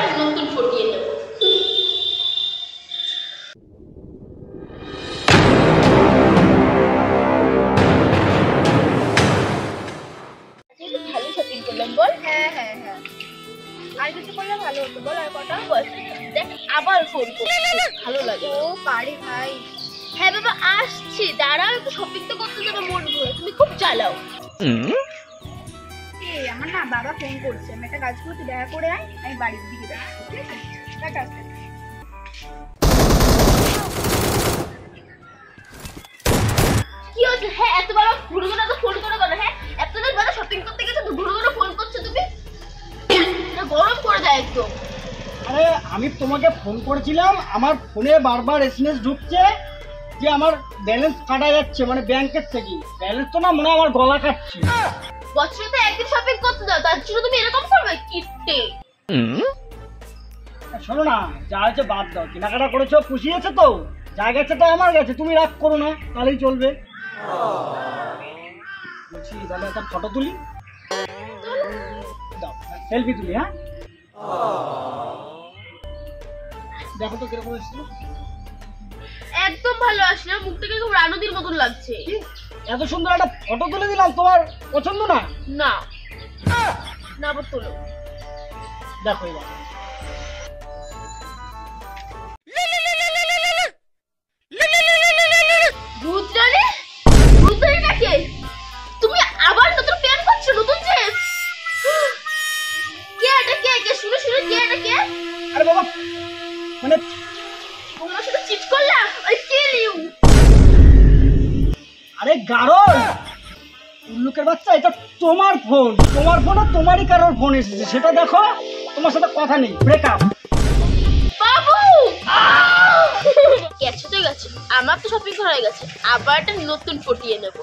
আবার নতুন পটিয়ে নেব। ভালো শপিং করলাম বল। হ্যাঁ হ্যাঁ হ্যাঁ, আর কিছু করলে ভালো হতো বল। আর কটা দেখ আবার ফোন করছি, ভালো লাগে। ও পারি ভাই। হ্যাঁ বাবা আসছি, দাঁড়াও একটু শপিং তো করতে যাবে মন ভরে, তুমি খুব চালাও। আমার না বাবা ফোন করছে, আমি একটা কাজ করছি, দেখা করে আয়, আমি বাড়ির দিকে যাচ্ছি। ঠিক আছে, টাটা। কি হচ্ছে? হ্যাঁ এত বড় ঘুরে ঘুরে তো ফোন করে করে, হ্যাঁ এতদিন বড় শপিং করতে গেছে তো ঘুরে ঘুরে ফোন করছো তুমি, এটা গরম করে দেয় একদম। আরে আমি তোমাকে ফোন করেছিলাম, আমার ফোনে বারবার এসএমএস ঢুকছে যে আমার ব্যালেন্স কাটা যাচ্ছে, মানে ব্যাংকের থেকে ব্যালেন্স তো না, মনে হয় আমার গলা কাটছে। বছরে তো একদিন শপিং করতে যাও, তার জন্য তুমি এরকম করবে কিটে? শোনো না, যা হয়েছে বাদ দাও, কেনাকাটা করেছো পুষিয়েছে তো, যা গেছে তো আমার গেছে, তুমি রাগ করো না, তাহলেই চলবে। বলছি তাহলে একটা ফটো তুলি, দাও সেলফি তুলি। হ্যাঁ দেখো তো কিরকম এসেছিল। একদম ভালো আসলে, মুখ থেকে খুব রানুদির মতন লাগছে। এত সুন্দর একটা ফটো তুলে দিলাম, তোমার পছন্দ না? না না আবার তোলো, দেখো এবার। রুদ্রাণী, রুদ্রাণীটা কে? তুমি আবার নতুন প্ল্যান করছো, নতুন ড্রেস? কে এটা? কে কে শুনে শুনে কে এটা? কে? আরে বাবা, মানে তোমার সাথে চিট করলাম, আই কিল ইউ। আরে গারল উল্লুকের বাচ্চা, এটা তোমার ফোন, তোমার ফোন আর তোমারই কারোর ফোন এসেছে, সেটা দেখো। তোমার সাথে কথা নেই, ব্রেকআপ। বাবু গেছে তো গেছে, আমার তো শপিং করা হয়ে গেছে, আবার একটা নতুন পটিয়ে নেব।